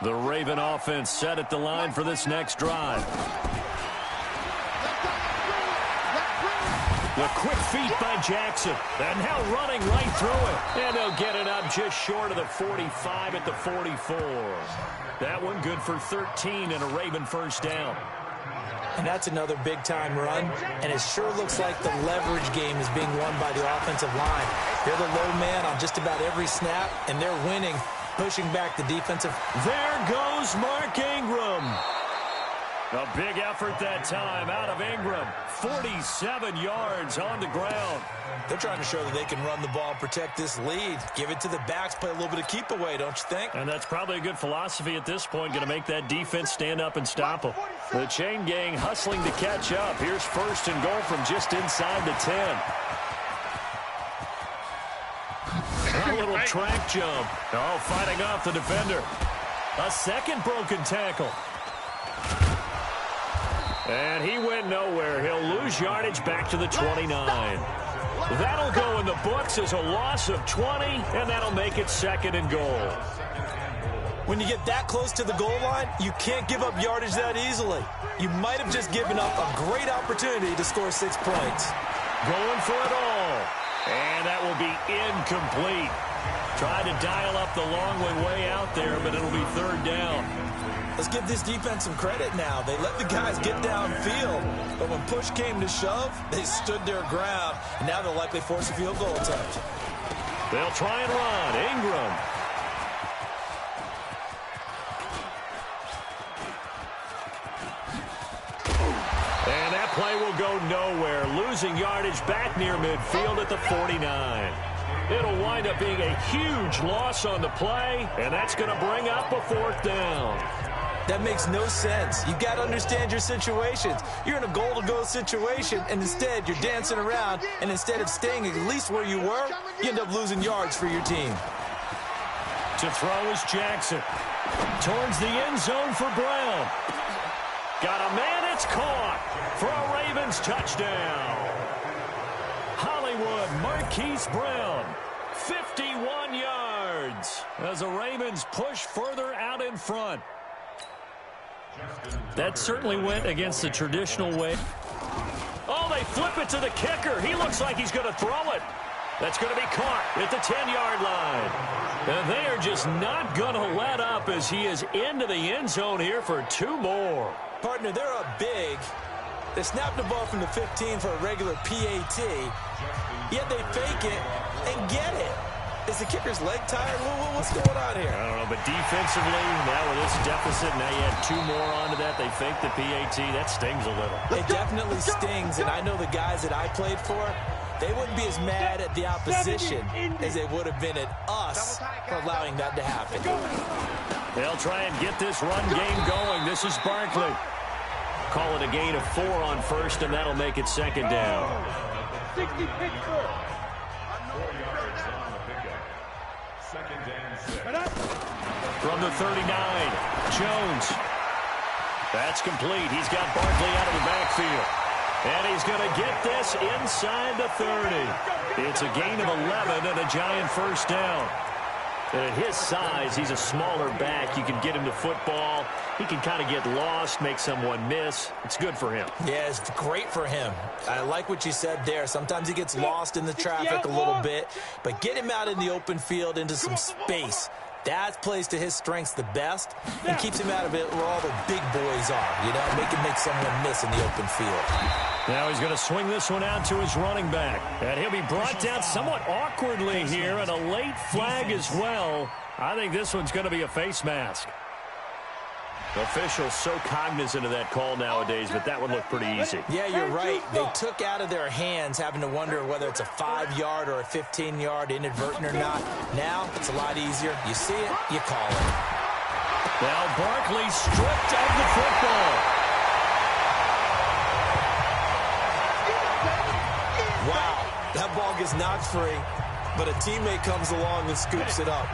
The Raven offense set at the line for this next drive. The quick feet by Jackson. And now running right through it. And they'll get it up just short of the 45 at the 44. That one good for 13 and a Raven first down. And that's another big-time run. And it sure looks like the leverage game is being won by the offensive line. They're the low man on just about every snap, and they're winning, pushing back the defensive. There goes Mark Ingram. A big effort that time out of Ingram. 47 yards on the ground. They're trying to show that they can run the ball and protect this lead. Give it to the backs, play a little bit of keep away, don't you think? And that's probably a good philosophy at this point, going to make that defense stand up and stop them. The chain gang hustling to catch up. Here's first and goal from just inside the 10. A little track jump. Oh, fighting off the defender. A second broken tackle. And he went nowhere. He'll lose yardage back to the 29. That'll go in the books as a loss of 20, and that'll make it second and goal. When you get that close to the goal line, you can't give up yardage that easily. You might have just given up a great opportunity to score 6 points. Going for it all. And that will be incomplete. Tried to dial up the long way out there, but it'll be third down. Let's give this defense some credit now. They let the guys get downfield, but when push came to shove, they stood their ground, and now they'll likely force a field goal attempt. They'll try and run. Ingram. And that play will go nowhere, losing yardage back near midfield at the 49. It'll wind up being a huge loss on the play, and that's going to bring up a fourth down. That makes no sense. You've got to understand your situations. You're in a goal-to-go situation, and instead you're dancing around, and instead of staying at least where you were, you end up losing yards for your team. To throw is Jackson. Towards the end zone for Brown. Got a man, it's caught for a Ravens touchdown. Hollywood Marquise Brown, 51 yards as the Ravens push further out in front. That certainly went against the traditional way. Oh, they flip it to the kicker. He looks like he's going to throw it. That's going to be caught at the 10-yard line. And they are just not going to let up as he is into the end zone here for 2 more. Partner, they're up big. They snapped the ball from the 15 for a regular PAT, yet they fake it and get it. Is the kicker's leg tired? What's going on here? I don't know, but defensively, now with this deficit, now you add 2 more onto that. They fake the PAT. That stings a little. It definitely stings, and I know the guys that I played for, they wouldn't be as mad at the opposition as they would have been at us for allowing that to happen. They'll try and get this run game going. This is Barkley. Call it a gain of 4 on first, and that'll make it second down. 60 Pittsburgh. From the 39, Jones. That's complete. He's got Barkley out of the backfield. And he's going to get this inside the 30. It's a gain of 11 and a giant first down. And at his size, he's a smaller back. You can get him to football. He can kind of get lost, make someone miss. It's good for him. Yeah, it's great for him. I like what you said there. Sometimes he gets lost in the traffic a little bit, but get him out in the open field into some space. That plays to his strengths the best and keeps him out of it where all the big boys are, you know, make someone miss in the open field. Now he's going to swing this one out to his running back. And he'll be brought down somewhat awkwardly here, and a late flag as well. I think this one's going to be a face mask. Officials so cognizant of that call nowadays, but that one looked pretty easy. Yeah, you're right. They took out of their hands having to wonder whether it's a 5-yard or a 15-yard inadvertent or not. Now it's a lot easier. You see it, you call it. Now Barkley stripped of the football. Wow, that ball gets knocked free, but a teammate comes along and scoops it up.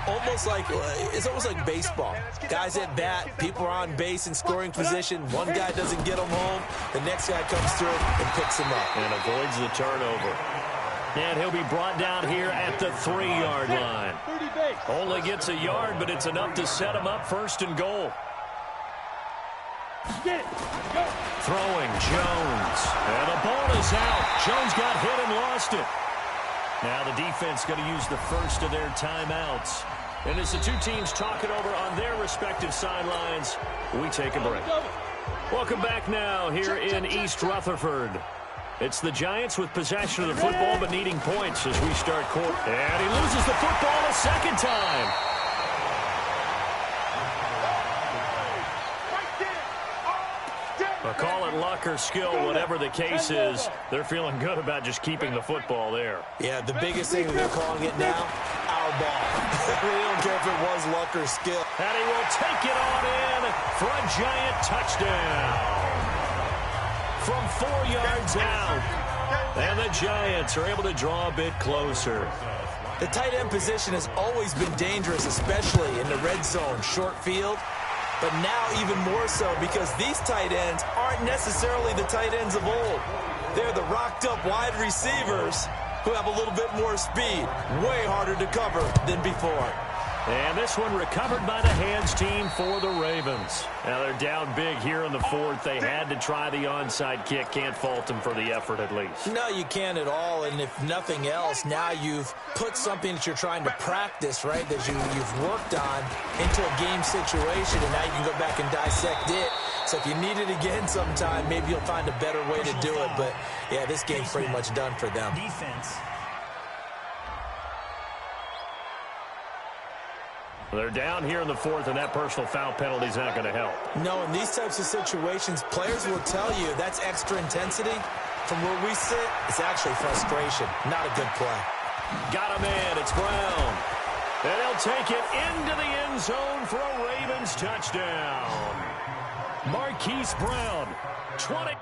It's almost like baseball. Guys at bat, people are on base in scoring position. One guy doesn't get them home. The next guy comes through and picks him up. And avoids the turnover. And he'll be brought down here at the 3-yard line. Only gets a yard, but it's enough to set him up 1st and goal. Get it. Go. Throwing, Jones. And the ball is out. Jones got hit and lost it. Now the defense going to use the first of their timeouts. And as the two teams talk it over on their respective sidelines, we take a break. Welcome back now here in East Rutherford. It's the Giants with possession of the football but needing points as we start quarter. And he loses the football a second time. I'll call it luck or skill, whatever the case is. They're feeling good about just keeping the football there. Yeah, the biggest thing they're calling it now, our ball. We don't care if it was luck or skill. And he will take it on in for a Giant touchdown. From 4 yards out. And the Giants are able to draw a bit closer. The tight end position has always been dangerous, especially in the red zone, short field. But now even more so because these tight ends aren't necessarily the tight ends of old. They're the rocked-up wide receivers who have a little bit more speed. Way harder to cover than before. And this one recovered by the hands team for the Ravens. Now they're down big here in the 4th. They had to try the onside kick. Can't fault them for the effort at least. No, you can't at all. And if nothing else, now you've put something that you're trying to practice, right, that you've worked on into a game situation, and now you can go back and dissect it. So if you need it again sometime, maybe you'll find a better way to do it. But, yeah, this game's pretty much done for them. Defense. They're down here in the 4th, and that personal foul penalty is not going to help. No, in these types of situations, players will tell you that's extra intensity. From where we sit, it's actually frustration, not a good play. Got a man. It's Brown. And he'll take it into the end zone for a Ravens touchdown. Marquise Brown, 20.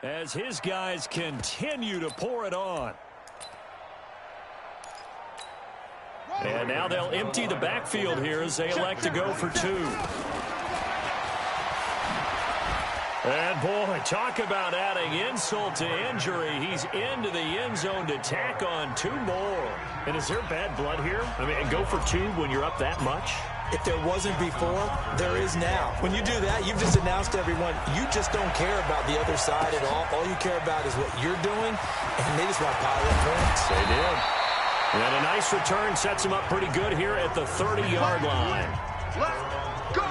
as his guys continue to pour it on. And now they'll empty the backfield here as they elect to go for two. And, boy, talk about adding insult to injury. He's into the end zone to tack on two more. And is there bad blood here? I mean, go for two when you're up that much? If there wasn't before, there is now. When you do that, you've just announced to everyone, you just don't care about the other side at all. All you care about is what you're doing, and they just want to pile up points. They did. And a nice return sets him up pretty good here at the 30-yard line. Let's go!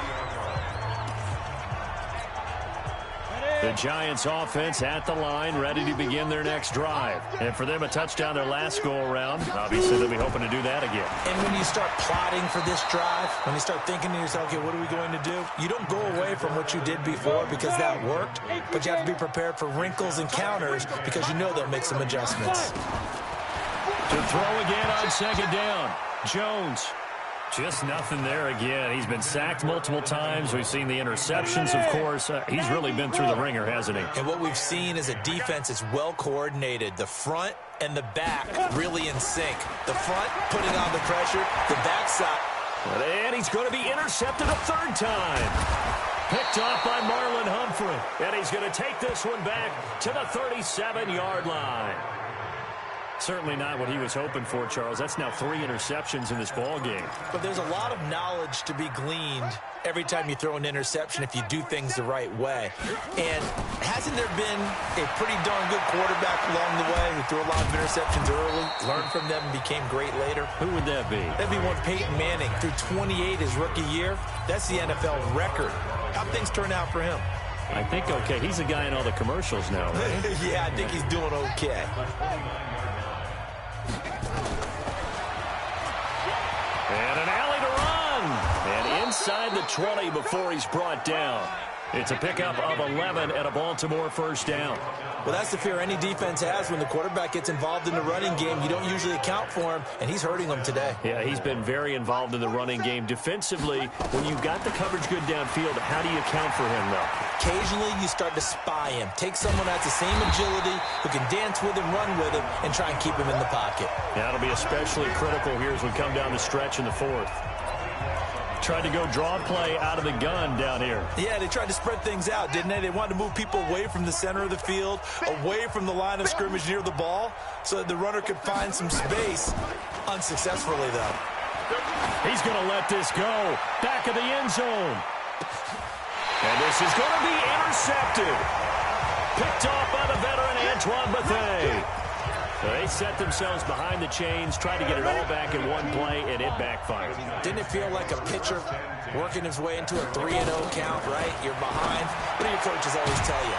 The Giants offense at the line, ready to begin their next drive. And for them, a touchdown their last go-around. Obviously, they'll be hoping to do that again. And when you start plotting for this drive, when you start thinking to yourself, okay, what are we going to do? You don't go away from what you did before because that worked, but you have to be prepared for wrinkles and counters because you know they'll make some adjustments. To throw again on second down. Jones. Just nothing there again. He's been sacked multiple times. We've seen the interceptions, of course. He's really been through the ringer, hasn't he? And what we've seen is a defense that's well coordinated. The front and the back really in sync. The front putting on the pressure, the backside. And he's going to be intercepted a third time. Picked off by Marlon Humphrey. And he's going to take this one back to the 37-yard line. Certainly not what he was hoping for, Charles. That's now 3 interceptions in this ball game. But there's a lot of knowledge to be gleaned every time you throw an interception if you do things the right way. And hasn't there been a pretty darn good quarterback along the way who threw a lot of interceptions early, learned from them, and became great later? Who would that be? That'd be one Peyton Manning. Threw 28 his rookie year. That's the NFL record. How'd things turn out for him? I think okay. He's the guy in all the commercials now, right? Yeah, I think he's doing okay. And an alley to run. And inside the 20 before he's brought down. It's a pickup of 11 at a Baltimore first down. Well, that's the fear any defense has when the quarterback gets involved in the running game. You don't usually account for him, and he's hurting them today. Yeah, he's been very involved in the running game. Defensively, when you've got the coverage good downfield, how do you account for him, though? Occasionally, you start to spy him. Take someone that's the same agility, who can dance with him, run with him, and try and keep him in the pocket. That'll be especially critical here as we come down the stretch in the fourth. Tried to go draw play out of the gun down here. Yeah, they tried to spread things out, didn't they? They wanted to move people away from the center of the field, away from the line of scrimmage near the ball, so that the runner could find some space. Unsuccessfully, though. He's going to let this go. Back of the end zone. And this is going to be intercepted. Picked off by the veteran Antoine Bethea. They set themselves behind the chains, tried to get it all back in one play, and it backfired. Didn't it feel like a pitcher working his way into a 3-0 count, right? You're behind. What do your coaches always tell you?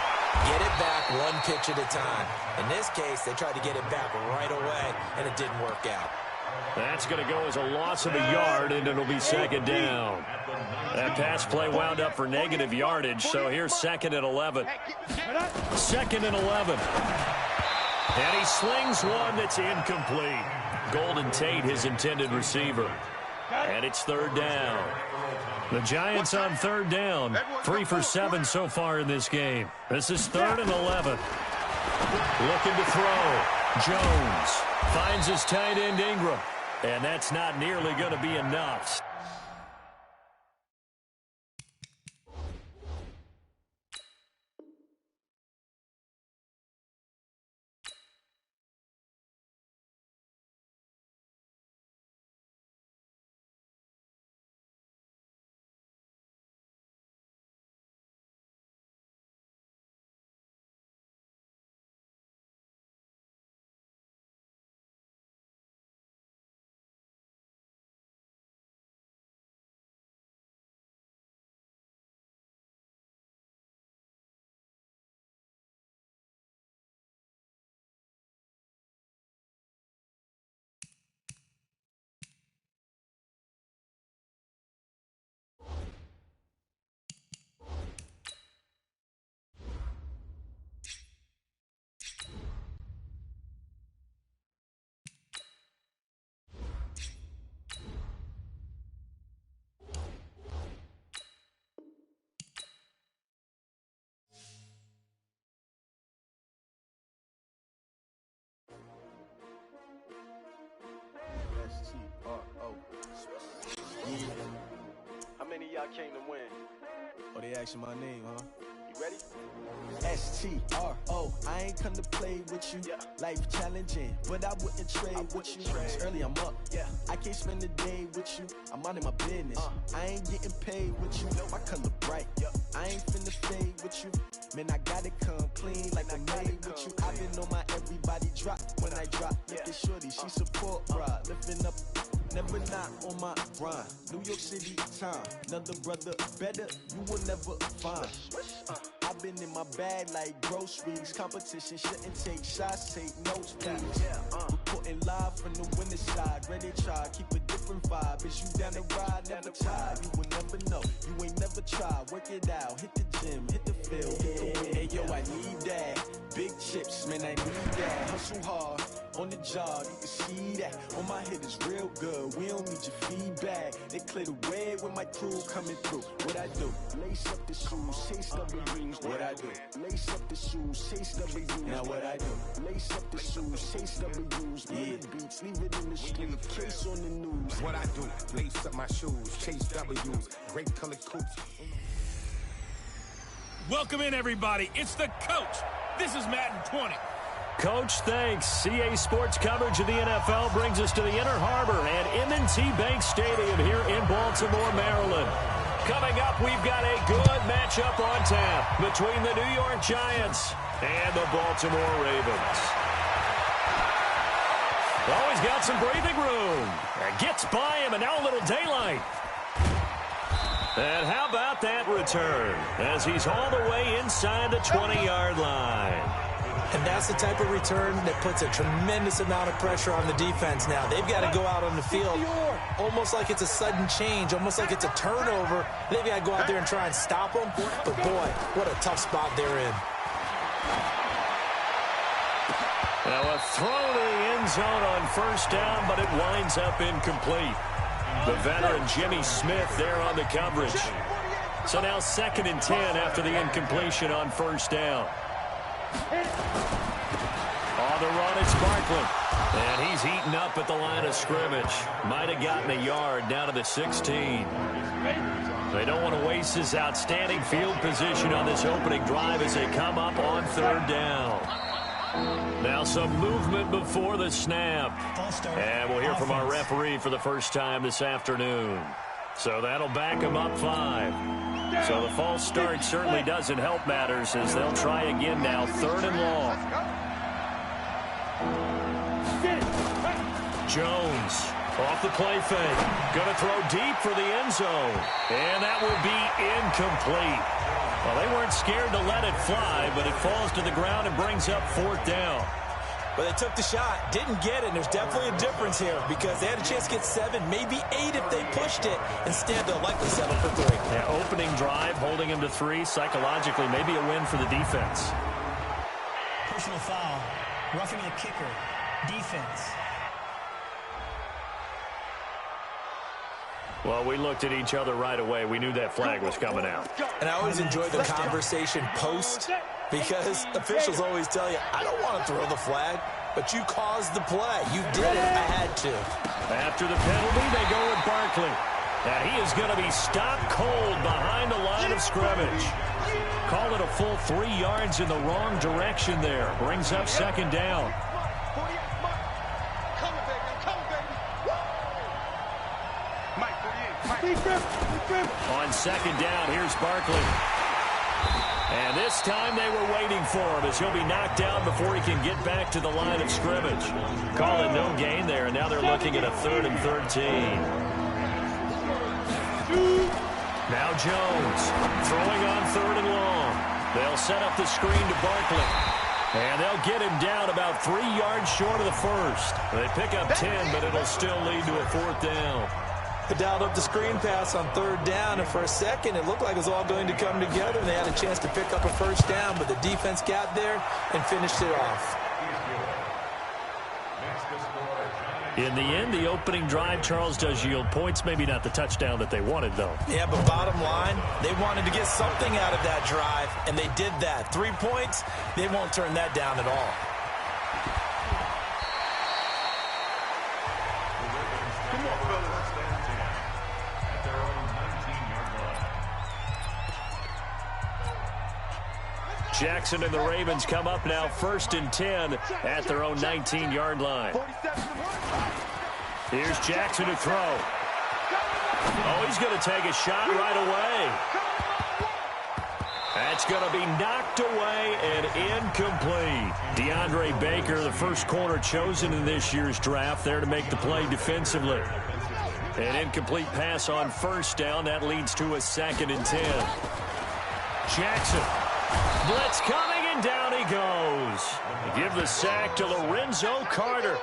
Get it back one pitch at a time. In this case, they tried to get it back right away, and it didn't work out. That's going to go as a loss of a yard, and it'll be second down. That pass play wound up for negative yardage, so here's second and 11. Second and 11. And he slings one that's incomplete. Golden Tate, his intended receiver. And it's third down. The Giants on third down. 3 for 7 so far in this game. This is third and 11. Looking to throw. Jones finds his tight end Ingram. And that's not nearly going to be enough. came to win. Oh, they asking my name, huh? You ready? STRO, I ain't come to play with you. Life challenging, but I wouldn't trade with you. It's early, I'm up. I can't spend the day with you. I'm out of my business. I ain't getting paid with you. My color bright. I ain't finna fade with you. Man, I gotta come clean like I'm made with you. I've been on my everybody drop when I drop. Look at shorty, she support, bruh. Lifting up, never not on my grind. New York City time, another brother better, you will never find. I've been in my bag like groceries. Competition shouldn't take shots, take notes, please. Reporting live from the winning side. Ready to try, keep a different vibe. Is you down the ride, never tired. You will never know, you ain't never tried. Work it out, hit the gym, hit the field, hit the win. Hey yo, I need that. Big chips, man, I need that. Hustle hard, on the job, you can see that. On my head is real good, we don't need your feedback. They clear the way when my crew coming through. What I do? Lace up the shoes, chase W's. What I do? Lace up the shoes, chase W's. Now what I do? Lace up the shoes, chase W's. Yeah. Beats, leave it in the street, case on the news. What I do? Lace up my shoes, chase W's. Great colored coats. Welcome in, everybody. It's the coach. This is Madden 20. Coach, thanks. CA Sports coverage of the NFL brings us to the Inner Harbor at M&T Bank Stadium here in Baltimore, Maryland. Coming up, we've got a good matchup on tap between the New York Giants and the Baltimore Ravens. Oh, he's got some breathing room. Gets by him, and now a little daylight. And how about that return as he's all the way inside the 20-yard line. And that's the type of return that puts a tremendous amount of pressure on the defense now. They've got to go out on the field almost like it's a sudden change, almost like it's a turnover. They've got to go out there and try and stop them. But, boy, what a tough spot they're in. Now a throw to the end zone on first down, but it winds up incomplete. The veteran Jimmy Smith there on the coverage. So now 2nd and 10 after the incompletion on first down. On the run, it's Barkley. And he's eaten up at the line of scrimmage. Might have gotten a yard down to the 16. They don't want to waste this outstanding field position on this opening drive as they come up on 3rd down. Now some movement before the snap. And we'll hear from our referee for the first time this afternoon. So that'll back them up 5. So the false start certainly doesn't help matters as they'll try again now. 3rd and long. Jones off the play fake. Going to throw deep for the end zone. And that will be incomplete. Well, they weren't scared to let it fly, but it falls to the ground and brings up 4th down. Well, they took the shot, didn't get it, and there's definitely a difference here because they had a chance to get 7, maybe 8 if they pushed it. Instead, they'll likely settle for 3. Yeah, opening drive, holding him to 3, psychologically, maybe a win for the defense. Personal foul, roughing the kicker, defense. Well, we looked at each other right away. We knew that flag was coming out. And I always enjoy the conversation post because officials always tell you, I don't want to throw the flag, but you caused the play. You did it. I had to. After the penalty, they go with Barkley. And he is going to be stopped cold behind the line of scrimmage. Call it a full 3 yards in the wrong direction there. Brings up 2nd down. On 2nd down, here's Barkley. And this time they were waiting for him as he'll be knocked down before he can get back to the line of scrimmage. Call it no gain there, and now they're looking at a 3rd and 13. Now Jones throwing on 3rd and long. They'll set up the screen to Barkley. And they'll get him down about 3 yards short of the first. They pick up 10, but it'll still lead to a 4th down. They dialed up the screen pass on 3rd down, and for a second it looked like it was all going to come together, and they had a chance to pick up a first down, but the defense got there and finished it off. In the end, the opening drive, Charles, does yield points. Maybe not the touchdown that they wanted, though. Yeah, but bottom line, they wanted to get something out of that drive, and they did that. 3 points, they won't turn that down at all. Jackson and the Ravens come up now 1st and 10 at their own 19-yard line. Here's Jackson to throw. Oh, he's going to take a shot right away. That's going to be knocked away and incomplete. DeAndre Baker, the first corner chosen in this year's draft, there to make the play defensively. An incomplete pass on 1st down. That leads to a 2nd and 10. Jackson. Blitz coming, and down he goes. Give the sack to Lorenzo Carter.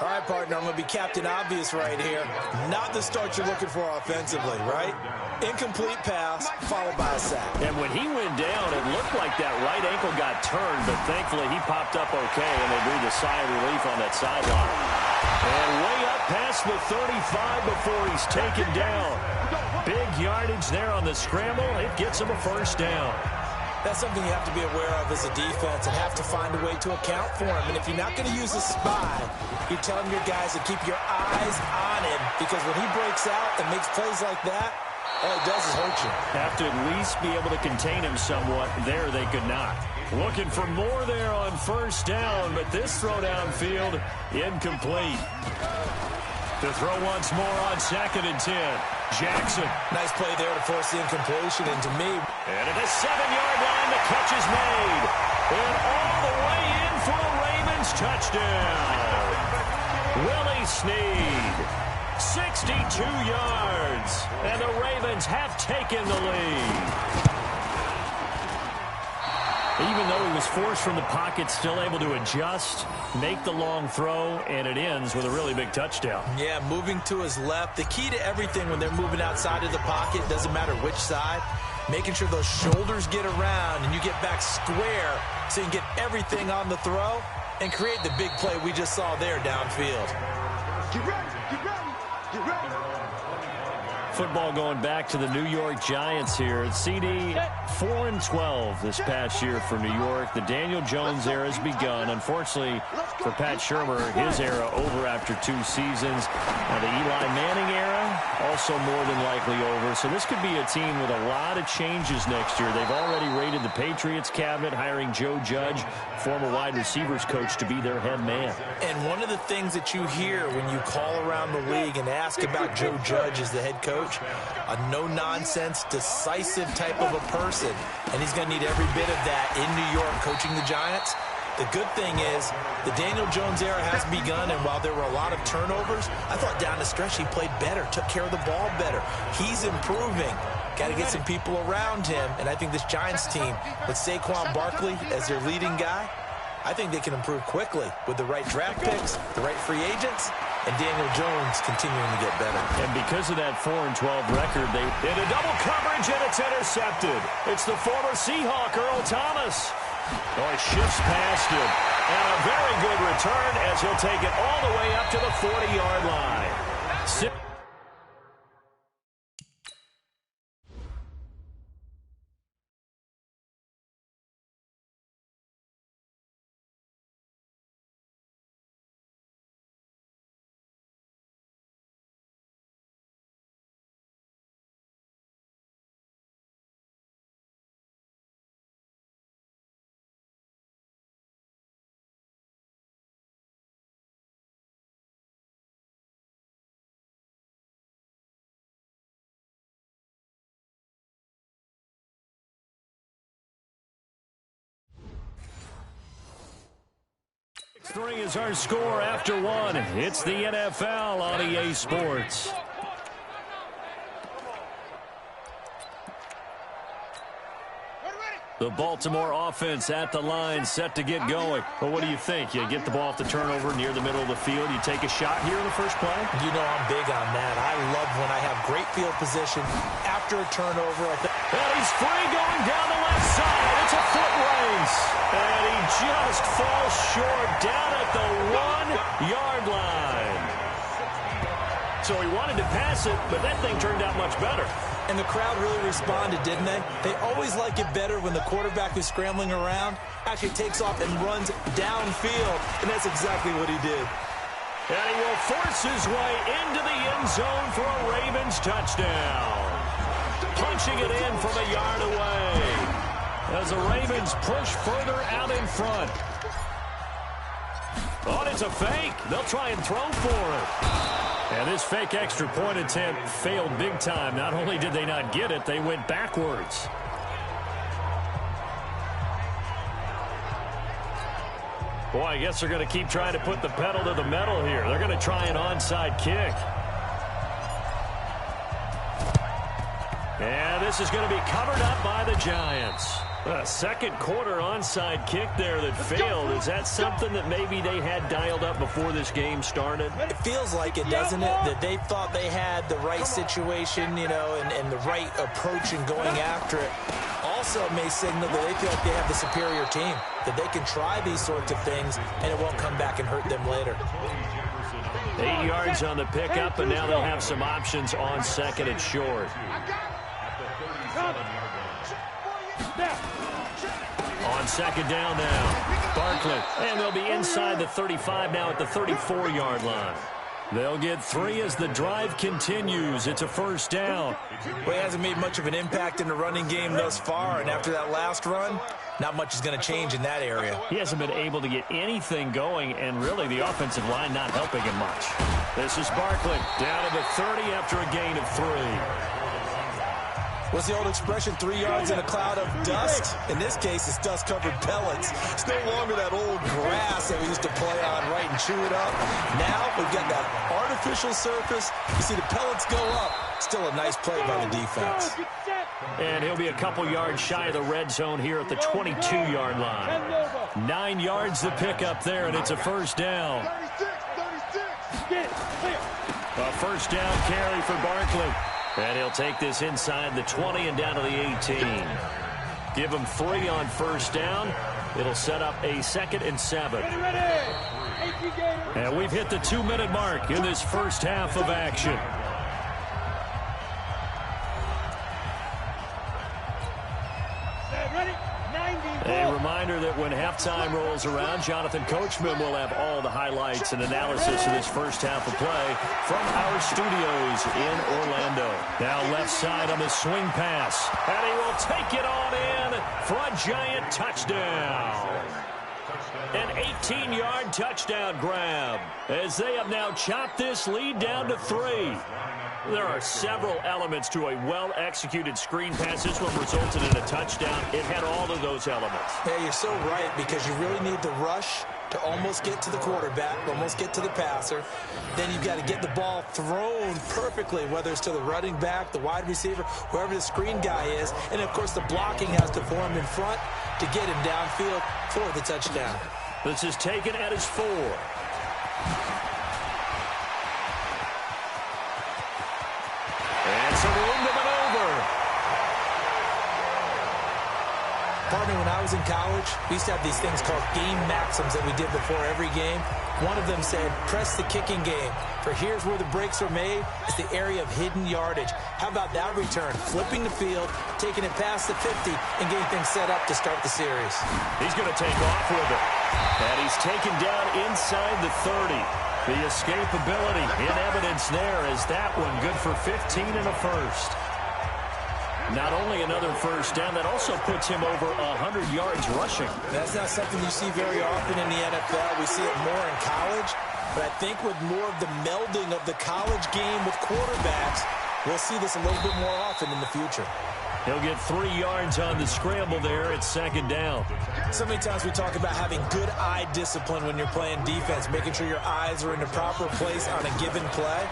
All right, partner, I'm going to be Captain Obvious right here. Not the start you're looking for offensively, right? Incomplete pass, followed by a sack. And when he went down, it looked like that right ankle got turned, but thankfully he popped up okay, and they breathed a sigh of relief on that sideline. And way up past the 35 before he's taken down. Big yardage there on the scramble. It gets him a 1st down. That's something you have to be aware of as a defense and have to find a way to account for him. And if you're not going to use a spy, you're telling your guys to keep your eyes on him, because when he breaks out and makes plays like that, all it does is hurt you. Have to at least be able to contain him somewhat. There they could not. Looking for more there on 1st down, but this throw downfield, incomplete. To throw once more on 2nd and 10. Jackson. Nice play there to force the incompletion, and to me. And at the 7-yard line, the catch is made. And all the way in for a Ravens touchdown. Willie Snead. 62 yards. And the Ravens have taken the lead. Even though he was forced from the pocket, still able to adjust, make the long throw, and it ends with a really big touchdown. Yeah, moving to his left. The key to everything when they're moving outside of the pocket, doesn't matter which side, making sure those shoulders get around and you get back square so you can get everything on the throw and create the big play we just saw there downfield. Get ready, get ready, get ready. Football going back to the New York Giants here. CD 4-12 this past year for New York. The Daniel Jones era has begun. Unfortunately for Pat Shurmur, his era over after 2 seasons. Now the Eli Manning era also more than likely over. So this could be a team with a lot of changes next year. They've already raided the Patriots cabinet, hiring Joe Judge, former wide receivers coach, to be their head man. And one of the things that you hear when you call around the league and ask about Joe Judge as the head coach, a no-nonsense, decisive type of a person. And he's going to need every bit of that in New York coaching the Giants. The good thing is the Daniel Jones era has begun, and while there were a lot of turnovers, I thought down the stretch he played better, took care of the ball better. He's improving. Got to get some people around him, and I think this Giants team, with Saquon Barkley as their leading guy, I think they can improve quickly with the right draft picks, the right free agents, and Daniel Jones continuing to get better. And because of that 4-12 record, they did a double coverage, and it's intercepted. It's the former Seahawk, Earl Thomas. Oh, he shifts past him. And a very good return as he'll take it all the way up to the 40-yard line. Three is our score after 1. It's the NFL on EA Sports. The Baltimore offense at the line, set to get going. Well, what do you think? You get the ball off the turnover near the middle of the field. You take a shot here in the first play? You know I'm big on that. I love when I have great field position after a turnover. And he's free going down the left side. It's a foot race. And he just falls short down at the 1-yard line. So he wanted to pass it, but that thing turned out much better. And the crowd really responded, didn't they? They always like it better when the quarterback is scrambling around, actually takes off and runs downfield. And that's exactly what he did. And he will force his way into the end zone for a Ravens touchdown. Punching it in from a yard away. as the Ravens push further out in front. Oh, it's a fake. They'll try and throw for it. And this fake extra point attempt failed big time. Not only did they not get it, they went backwards. Boy, I guess they're going to keep trying to put the pedal to the metal here. They're going to try an onside kick. And this is going to be covered up by the Giants. A second quarter onside kick there that failed. Is that something that maybe they had dialed up before this game started? It feels like it, doesn't it? That they thought they had the right situation, you know, and the right approach in going after it. Also may signal that they feel like they have the superior team, that they can try these sorts of things and it won't come back and hurt them later. 8 yards on the pickup, and now they'll have some options on second and short. On second down now, Barkley. And they'll be inside the 35 now at the 34-yard line. They'll get 3 as the drive continues. It's a first down. Well, he hasn't made much of an impact in the running game thus far, and after that last run, not much is going to change in that area. He hasn't been able to get anything going, and really the offensive line not helping him much. This is Barkley down to the 30 after a gain of 3. What's the old expression, 3 yards in a cloud of dust? In this case, it's dust-covered pellets. It's no longer that old grass that we used to play on, right, and chew it up. Now we've got that artificial surface. You see the pellets go up. Still a nice play by the defense. And he'll be a couple yards shy of the red zone here at the 22-yard line. 9 yards to pick up there, and it's a first down. A first down carry for Barkley. And he'll take this inside the 20 and down to the 18. Give him 3 on first down. It'll set up a 2nd and 7. And we've hit the 2-minute mark in this first half of action. A reminder that when halftime rolls around, Jonathan Coachman will have all the highlights and analysis of this first half of play from our studios in Orlando. Now left side on the swing pass, and he will take it on in for a Giant touchdown. An 18-yard touchdown grab as they have now chopped this lead down to 3. There are several elements to a well-executed screen pass. This one resulted in a touchdown. It had all of those elements. Yeah, you're so right, because you really need the rush to almost get to the quarterback, almost get to the passer. Then you've got to get the ball thrown perfectly, whether it's to the running back, the wide receiver, whoever the screen guy is. And, of course, the blocking has to form in front to get him downfield for the touchdown. This is taken at his 4. And some room to maneuver. Partner, when I was in college, we used to have these things called game maxims that we did before every game. One of them said, press the kicking game. For here's where the breaks are made. It's the area of hidden yardage. How about that return? Flipping the field, taking it past the 50, and getting things set up to start the series. He's going to take off with it. And he's taken down inside the 30. The escapability in evidence there is that one good for 15 and a first. Not only another first down, that also puts him over 100 yards rushing. That's not something you see very often in the NFL. We see it more in college. But I think with more of the melding of the college game with quarterbacks, we'll see this a little bit more often in the future. He'll get 3 yards on the scramble there at second down. So many times we talk about having good eye discipline when you're playing defense, making sure your eyes are in the proper place on a given play.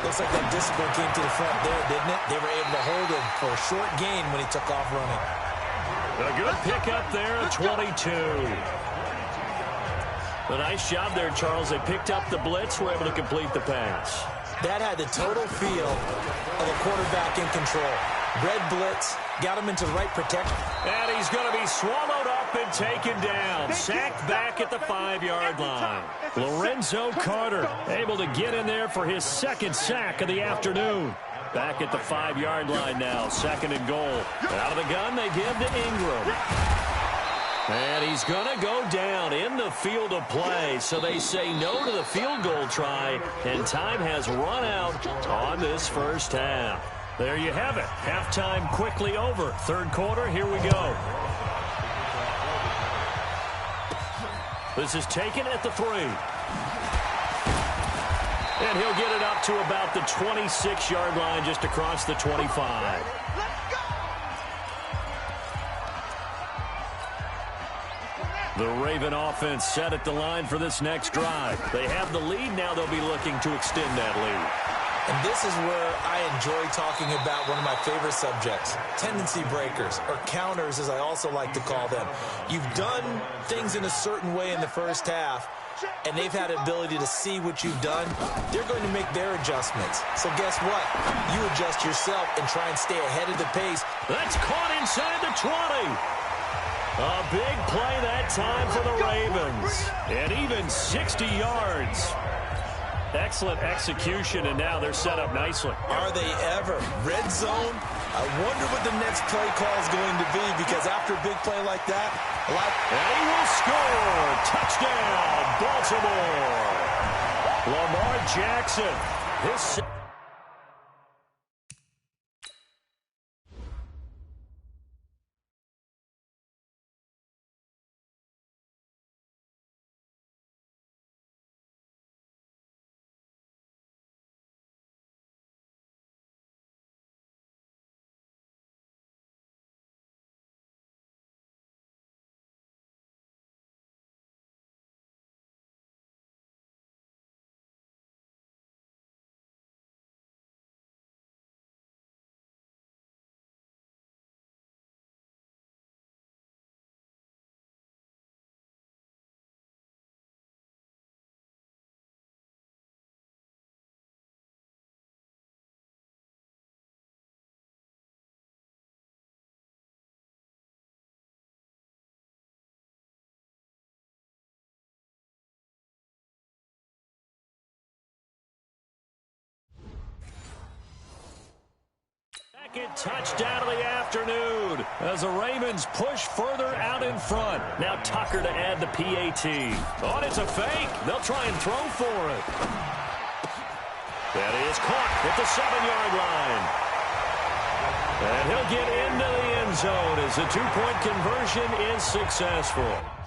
Looks like that discipline came to the front there, didn't it? They were able to hold him for a short gain when he took off running. A good pickup there at 22. A nice job there, Charles. They picked up the blitz, were able to complete the pass. That had the total feel of a quarterback in control. Red blitz, got him into the right protection. And he's going to be swallowed up and taken down. Sacked back at the 5-yard line. Lorenzo Carter able to get in there for his 2nd sack of the afternoon. Back at the 5-yard line now, 2nd and goal. Out of the gun, they give to Ingram. And he's going to go down in the field of play. So they say no to the field goal try, and time has run out on this first half. There you have it. Halftime quickly over. 3rd quarter, here we go. This is taken at the 3. And he'll get it up to about the 26-yard line, just across the 25. The Raven offense set at the line for this next drive. They have the lead. Now they'll be looking to extend that lead. And this is where I enjoy talking about one of my favorite subjects, tendency breakers, or counters as I also like to call them. You've done things in a certain way in the first half, and they've had the ability to see what you've done. They're going to make their adjustments. So guess what? You adjust yourself and try and stay ahead of the pace. That's caught inside the 20. A big play that time for the Ravens. And even 60 yards. Excellent execution, and now they're set up nicely. Are they ever? Red zone? I wonder what the next play call is going to be, because after a big play like that, and he will score. Touchdown, Baltimore. Lamar Jackson. His second touchdown of the afternoon as the Ravens push further out in front. Now Tucker to add the PAT. Oh, and it's a fake. They'll try and throw for it. That is caught at the 7-yard line. And he'll get into the end zone as the two-point conversion is successful.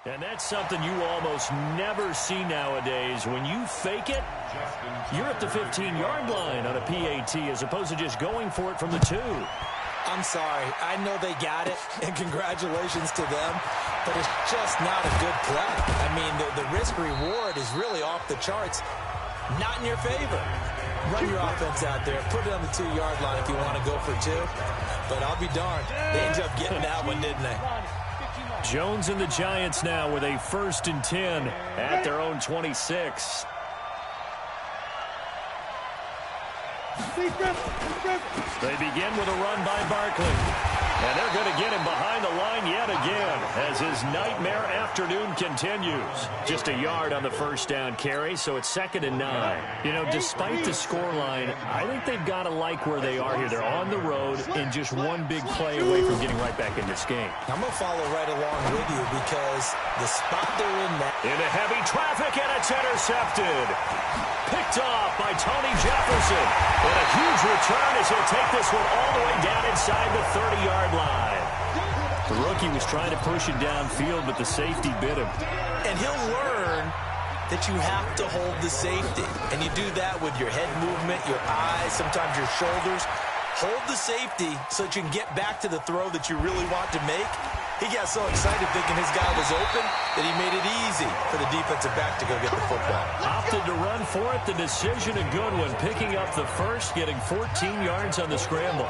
And that's something you almost never see nowadays. When you fake it, you're at the 15-yard line on a PAT as opposed to just going for it from the 2. I'm sorry. I know they got it, and congratulations to them, but it's just not a good play. I mean, the risk-reward is really off the charts. Not in your favor. Run your offense out there. Put it on the 2-yard line if you want to go for 2. But I'll be darned. They ended up getting that one, didn't they? Jones and the Giants now with a 1st and 10 at their own 26. They begin with a run by Barkley. And they're going to get him behind the line yet again as his nightmare afternoon continues. Just a yard on the 1st down carry, so it's 2nd and 9. You know, despite the scoreline, I think they've got to like where they are here. They're on the road and just one big play away from getting right back in this game. I'm going to follow right along with you because the spot they're in now. Into heavy traffic, and it's intercepted. Picked off by Tony Jefferson. And a huge return as he'll take this one all the way down inside the 30-yard line. The rookie was trying to push it downfield, but the safety bit him. And he'll learn that you have to hold the safety. And you do that with your head movement, your eyes, sometimes your shoulders. Hold the safety so that you can get back to the throw that you really want to make. He got so excited thinking his guy was open that he made it easy for the defensive back to go get the football. Opted to run for it. The decision a good one. Picking up the 1st, getting 14 yards on the scramble.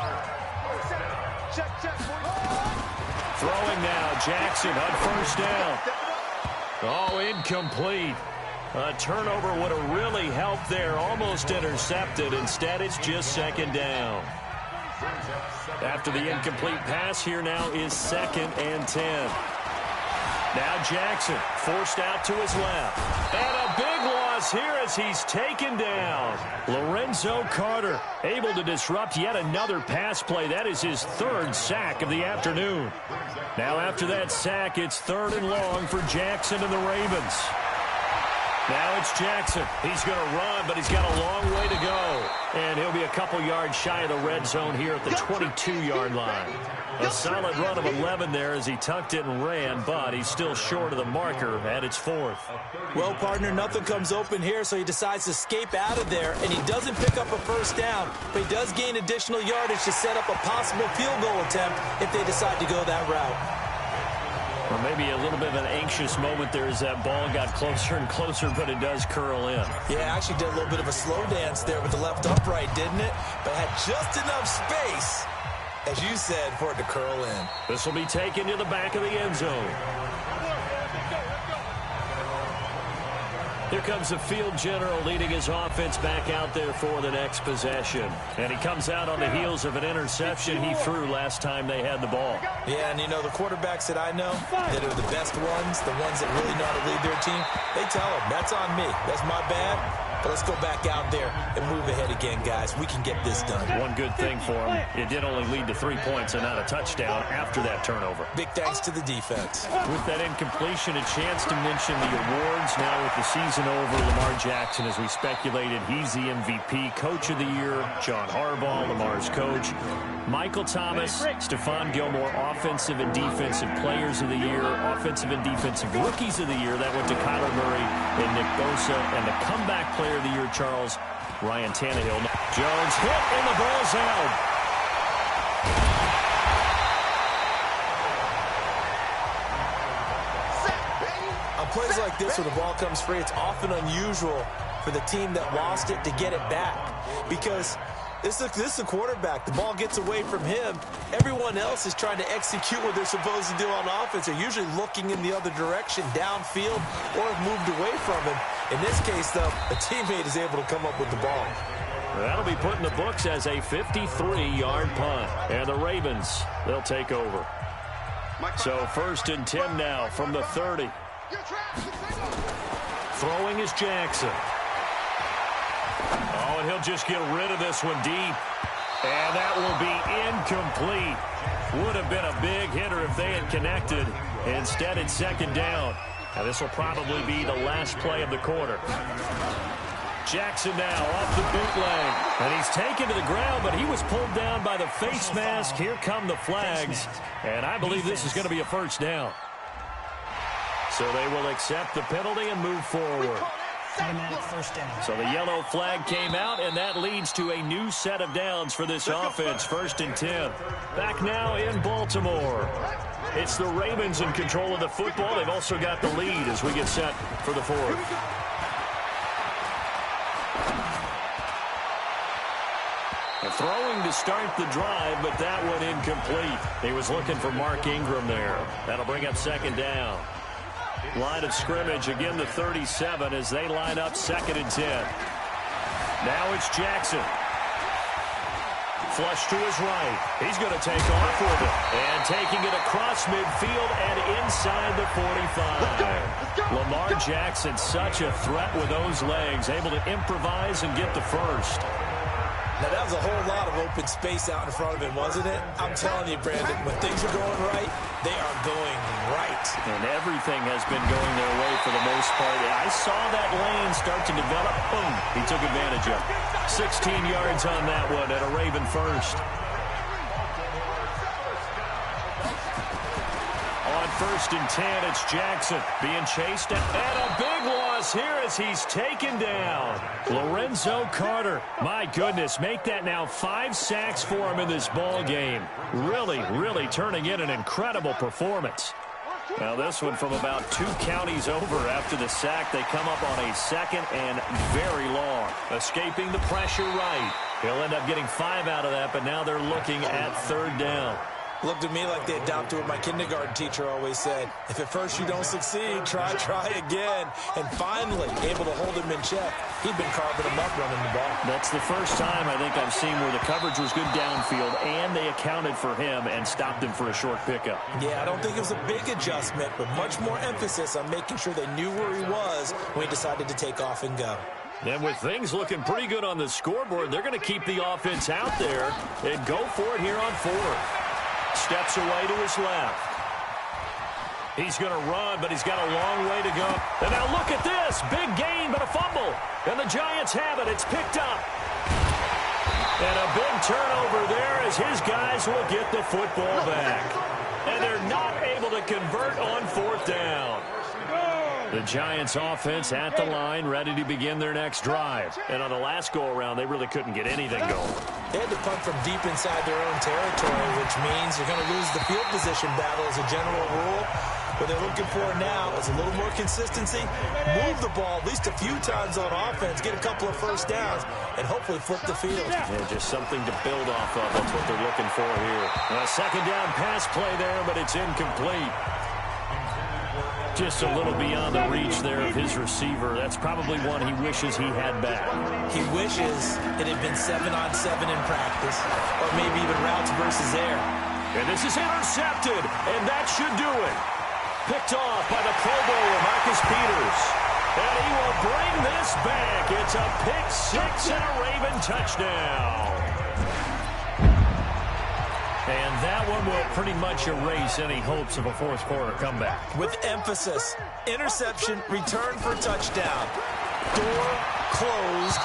Throwing now, Jackson on 1st down. Oh, incomplete. A turnover would have really helped there. Almost intercepted. Instead, it's just 2nd down. After the incomplete pass, here now is 2nd and 10. Now Jackson forced out to his left. And a big loss here as he's taken down. Lorenzo Carter able to disrupt yet another pass play. That is his 3rd sack of the afternoon. Now after that sack, it's 3rd and long for Jackson and the Ravens. Now it's Jackson. He's going to run, but he's got a long way to go. And he'll be a couple yards shy of the red zone here at the 22-yard line. A solid run of 11 there as he tucked it and ran, but he's still short of the marker at its 4th. Well, partner, nothing comes open here, so he decides to escape out of there, and he doesn't pick up a 1st down, but he does gain additional yardage to set up a possible field goal attempt if they decide to go that route. Or maybe a little bit of an anxious moment there as that ball got closer and closer, but it does curl in. Yeah, actually did a little bit of a slow dance there with the left upright, didn't it? But had just enough space, as you said, for it to curl in. This will be taken to the back of the end zone. Here comes the field general leading his offense back out there for the next possession. And he comes out on the heels of an interception he threw last time they had the ball. Yeah, and you know, the quarterbacks that I know that are the best ones, the ones that really know how to lead their team, they tell them, that's on me. That's my bad. But let's go back out there and move ahead again, guys. We can get this done. One good thing for him, it did only lead to 3 points and not a touchdown after that turnover. Big thanks to the defense. With that incompletion, a chance to mention the awards. Now with the season over, Lamar Jackson, as we speculated, he's the MVP, Coach of the Year, John Harbaugh, Lamar's coach. Michael Thomas, Stephon Gilmore, Offensive and Defensive Players of the Year, Offensive and Defensive Rookies of the Year. That went to Kyler Murray and Nick Bosa. And the Comeback Player of the Year, Charles, Ryan Tannehill. Jones hit, and the ball's out. On plays like this where the ball comes free, it's often unusual for the team that lost it to get it back. Because this is a quarterback. The ball gets away from him. Everyone else is trying to execute what they're supposed to do on offense. They're usually looking in the other direction, downfield, or have moved away from him. In this case, though, a teammate is able to come up with the ball. That'll be put in the books as a 53-yard punt. And the Ravens, they'll take over. So 1st and 10 now from the 30. Throwing is Jackson. Oh, and he'll just get rid of this one deep. And that will be incomplete. Would have been a big hitter if they had connected. Instead, it's 2nd down. Now, this will probably be the last play of the quarter. Jackson now off the bootleg. And he's taken to the ground, but he was pulled down by the face mask. Here come the flags. And I believe this is going to be a 1st down. So they will accept the penalty and move forward. Automatic first down. So the yellow flag came out, and that leads to a new set of downs for this offense. 1st and 10. Back now in Baltimore. It's the Ravens in control of the football. They've also got the lead as we get set for the 4th. Throwing to start the drive, but that one incomplete. He was looking for Mark Ingram there. That'll bring up 2nd down. Line of scrimmage, again the 37 as they line up 2nd and 10. Now it's Jackson. Flush to his right. He's going to take off with it. And taking it across midfield and inside the 45. Lamar Jackson, such a threat with those legs, able to improvise and get the first. Now, that was a whole lot of open space out in front of him, wasn't it? I'm telling you, Brandon, when things are going right, they are going right. And everything has been going their way for the most part. I saw that lane start to develop. Boom. He took advantage of it. 16 yards on that one at a Raven first. On 1st and 10, it's Jackson being chased. And a big loss here as he's taken down. Lorenzo Carter. My goodness, make that now 5 sacks for him in this ball game. Really, really turning in an incredible performance. Now this one from about 2 counties over after the sack. They come up on a 2nd and very long. Escaping the pressure right. He'll end up getting 5 out of that, but now they're looking at 3rd down. Looked to me like they adopted what my kindergarten teacher always said. If at first you don't succeed, try again. And finally, able to hold him in check. He'd been carving him up running the ball. That's the first time I think I've seen where the coverage was good downfield and they accounted for him and stopped him for a short pickup. Yeah, I don't think it was a big adjustment, but much more emphasis on making sure they knew where he was when he decided to take off and go. And with things looking pretty good on the scoreboard, they're going to keep the offense out there and go for it here on 4th. Steps away to his left. He's going to run, but he's got a long way to go. And now look at this. Big gain, but a fumble. And the Giants have it. It's picked up. And a big turnover there as his guys will get the football back. And they're not able to convert on 4th down. The Giants offense at the line, ready to begin their next drive. And on the last go-around, they really couldn't get anything going. They had to punt from deep inside their own territory, which means you're going to lose the field position battle as a general rule. What they're looking for now is a little more consistency, move the ball at least a few times on offense, get a couple of first downs, and hopefully flip the field. Yeah, just something to build off of. That's what they're looking for here. A 2nd down pass play there, but it's incomplete. Just a little beyond the reach there of his receiver. That's probably one he wishes he had back. He wishes it had been 7-on-7 in practice, or maybe even routes versus air. And this is intercepted, and that should do it. Picked off by the Pro Bowler, Marcus Peters. And he will bring this back. It's a pick 6 and a Raven touchdown. And that one will pretty much erase any hopes of a 4th quarter comeback. With emphasis, interception, return for touchdown. Door closed,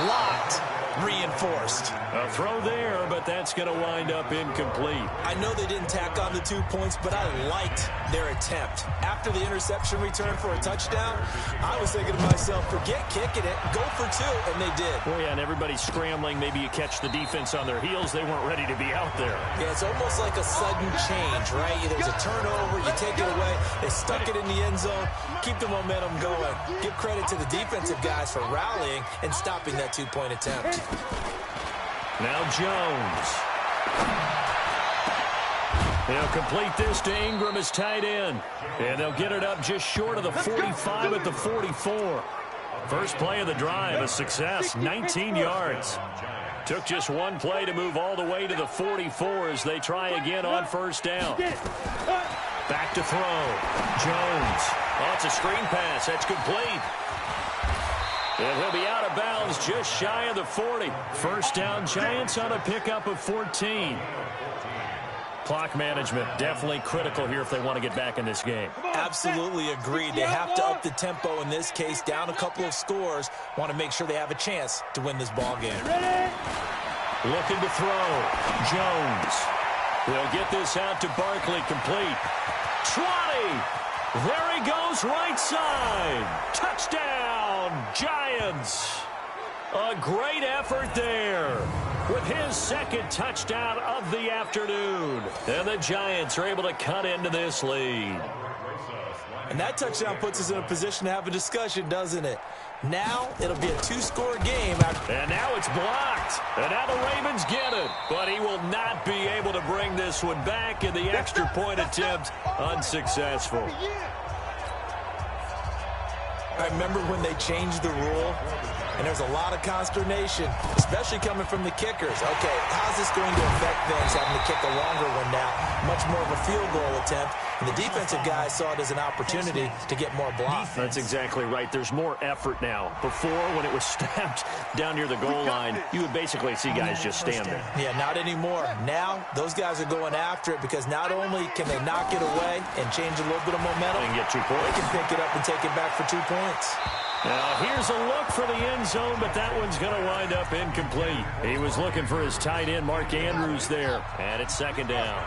locked, reinforced. A throw there, but that's going to wind up incomplete. I know they didn't tack on the 2 points, but I liked their attempt. After the interception return for a touchdown, I was thinking to myself, forget kicking it, go for 2, and they did. Well, yeah, and everybody's scrambling. Maybe you catch the defense on their heels. They weren't ready to be out there. Yeah, it's almost like a sudden change, right? There's a turnover, you take it away, they stuck it in the end zone, keep the momentum going. Give credit to the defensive guys for rallying and stopping that 2-point attempt. Now Jones. They'll complete this to Ingram as tight end. And they'll get it up just short of the 45 at the 44. First play of the drive, a success, 19 yards. Took just one play to move all the way to the 44 as they try again on 1st down. Back to throw. Jones. Oh, it's a screen pass. That's complete. And he'll be out of bounds just shy of the 40. 1st down, Giants on a pickup of 14. Clock management definitely critical here if they want to get back in this game. Absolutely agreed. They have to up the tempo in this case, down a couple of scores. Want to make sure they have a chance to win this ball game. Looking to throw. Jones. They'll get this out to Barkley, complete. 20. There he goes, right side. Touchdown, Giants. A great effort there with his second touchdown of the afternoon. And the Giants are able to cut into this lead. And that touchdown puts us in a position to have a discussion, doesn't it? Now it'll be a two-score game. And now it's blocked. And now the Ravens get it. But he will not be able to bring this one back in the extra point attempt. Unsuccessful. I remember when they changed the rule, and there's a lot of consternation, especially coming from the kickers. Okay, how's this going to affect things, having to kick a longer one now, much more of a field goal attempt, and the defensive guys saw it as an opportunity to get more blocks. That's exactly right. There's more effort now. Before, when it was snapped down near the goal line, you would basically see guys just stand there. Yeah, not anymore. Now, those guys are going after it because not only can they knock it away and change a little bit of momentum, and get 2 points. They can pick it up and take it back for 2 points. Now, here's a look for the end zone, but that one's going to wind up incomplete. He was looking for his tight end, Mark Andrews, there. And it's second down.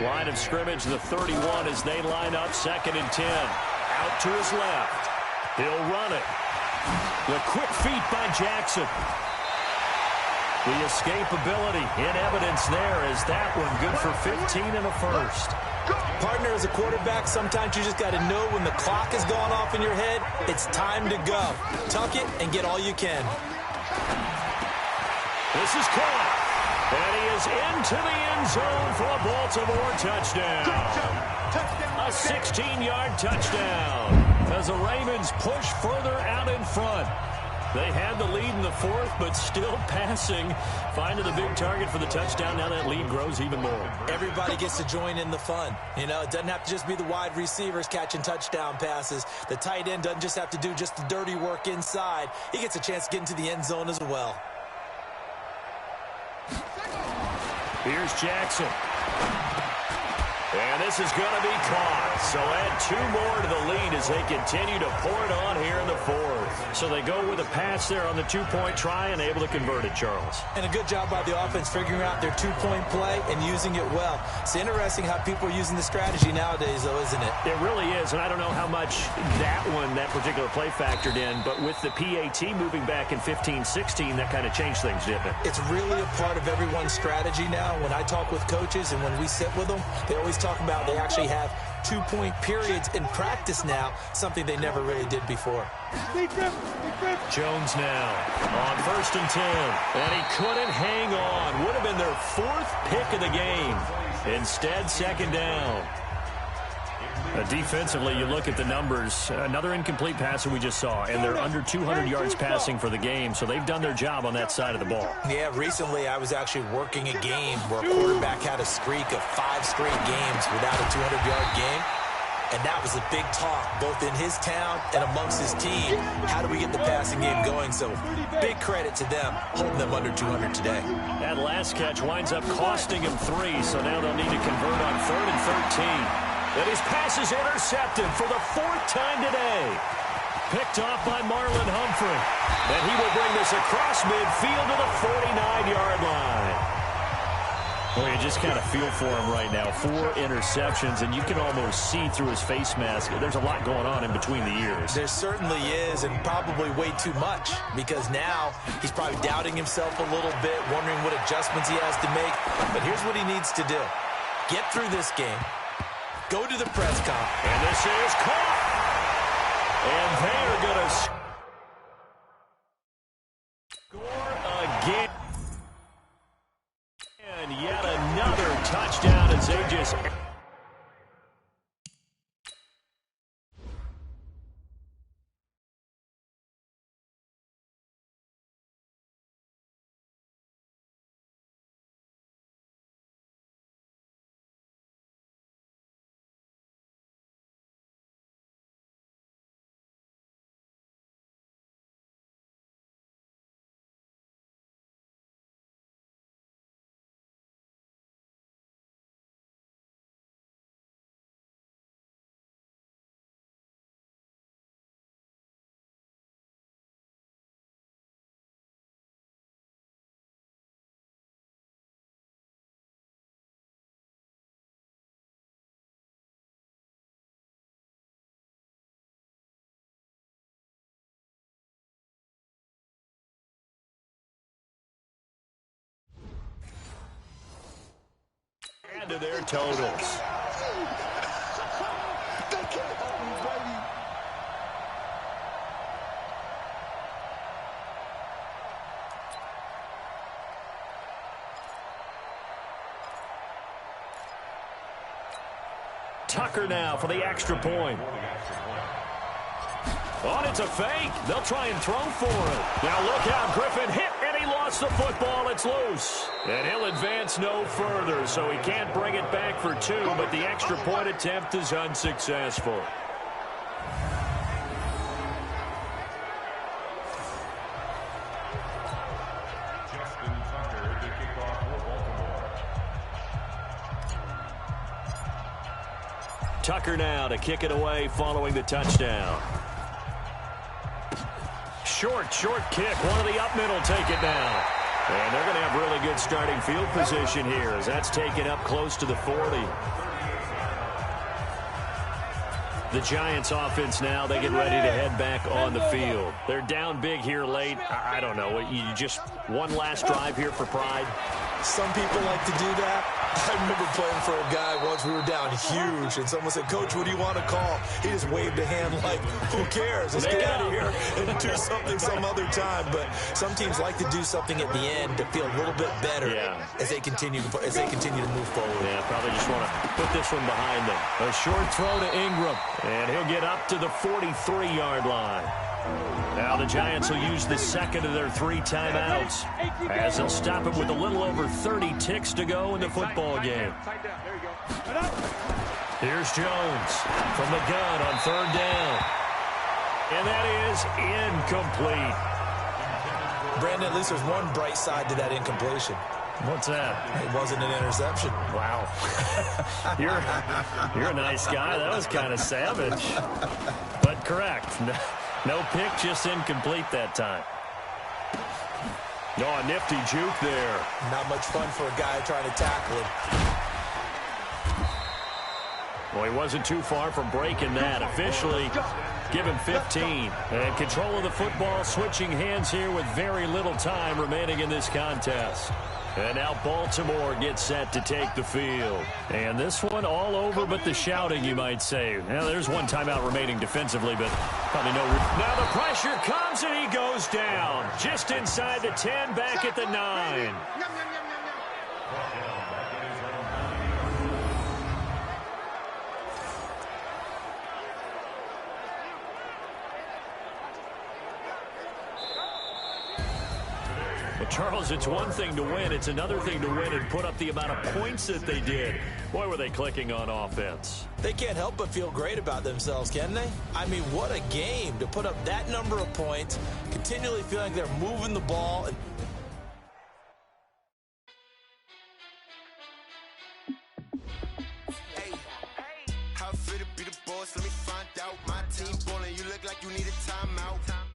Line of scrimmage, the 31, as they line up, 2nd and 10. Out to his left. He'll run it. The quick feet by Jackson. The escapability in evidence there is that one good for 15 and a first. Partner, as a quarterback, sometimes you just got to know when the clock has gone off in your head, it's time to go. Tuck it and get all you can. This is caught. And he is into the end zone for a Baltimore touchdown. A 16-yard touchdown as the Ravens push further out in front. They had the lead in the 4th, but still passing. Finding the big target for the touchdown. Now that lead grows even more. Everybody gets to join in the fun. You know, it doesn't have to just be the wide receivers catching touchdown passes. The tight end doesn't just have to do just the dirty work inside. He gets a chance to get into the end zone as well. Here's Jackson. And this is going to be caught. So add 2 more to the lead as they continue to pour it on here in the 4th. So they go with a pass there on the 2-point try and able to convert it, Charles. And a good job by the offense figuring out their 2-point play and using it well. It's interesting how people are using the strategy nowadays, though, isn't it? It really is, and I don't know how much that particular play factored in, but with the PAT moving back in 15-16, that kind of changed things, didn't it? It's really a part of everyone's strategy now. When I talk with coaches and when we sit with them, they always talk about they actually have 2-point periods in practice now, something they never really did before. Jones now on 1st and 10, and he couldn't hang on. Would have been their 4th pick of the game. Instead, 2nd down. Defensively, you look at the numbers. Another incomplete pass that we just saw, and they're under 200 yards passing for the game, so they've done their job on that side of the ball. Yeah, recently I was actually working a game where a quarterback had a streak of 5 straight games without a 200-yard game, and that was a big talk, both in his town and amongst his team. How do we get the passing game going? So big credit to them, holding them under 200 today. That last catch winds up costing him 3, so now they'll need to convert on 3rd and 13. And his pass is intercepted for the 4th time today. Picked off by Marlon Humphrey. And he will bring this across midfield to the 49-yard line. Well, you just kind of feel for him right now. 4 interceptions, and you can almost see through his face mask. There's a lot going on in between the ears. There certainly is, and probably way too much, because now he's probably doubting himself a little bit, wondering what adjustments he has to make. But here's what he needs to do. Get through this game. Go to the press conference. And this is caught. And they are going to score again. And yet another touchdown as they just on to their totals. Tucker now for the extra point. Oh, it's a fake. They'll try and throw for it. Now look out. Griffin hit, and he lost the football. It's loose. And he'll advance no further, so he can't bring it back for two, but the extra point attempt is unsuccessful. Tucker now to kick it away following the touchdown. Short kick. One of the up middle take it now. And they're going to have really good starting field position here as that's taken up close to the 40. The Giants offense now, they get ready to head back on the field. They're down big here late. I don't know. You just one last drive here for pride. Some people like to do that. I remember playing for a guy once. We were down huge, and someone said, "Coach, what do you want to call?" He just waved a hand like, who cares? Let's get out of here and do something some other time. But some teams like to do something at the end to feel a little bit better as they continue to move forward. Yeah, probably just want to put this one behind them. A short throw to Ingram, and he'll get up to the 43-yard line. Now the Giants will use the second of their 3 timeouts as they'll stop it with a little over 30 ticks to go in the football game. Here's Jones from the gun on 3rd down. And that is incomplete. Brandon, at least there's one bright side to that incompletion. What's that? It wasn't an interception. Wow. You're a nice guy. That was kind of savage. But correct. No pick, just incomplete that time. Oh, a nifty juke there. Not much fun for a guy trying to tackle him. Well, he wasn't too far from breaking that. Officially, give him 15. And control of the football, switching hands here with very little time remaining in this contest. And now Baltimore gets set to take the field. And this one all over but the shouting, you might say. Now, there's one timeout remaining defensively, but probably no... Now the pressure comes, and he goes down. Just inside the 10, back at the 9. Charles, it's one thing to win. It's another thing to win and put up the amount of points that they did. Boy, were they clicking on offense. They can't help but feel great about themselves, can they? I mean, what a game to put up that number of points, continually feeling like they're moving the ball. Hey, how fit to be the boss? Let me find out. My team balling. You look like you need a timeout.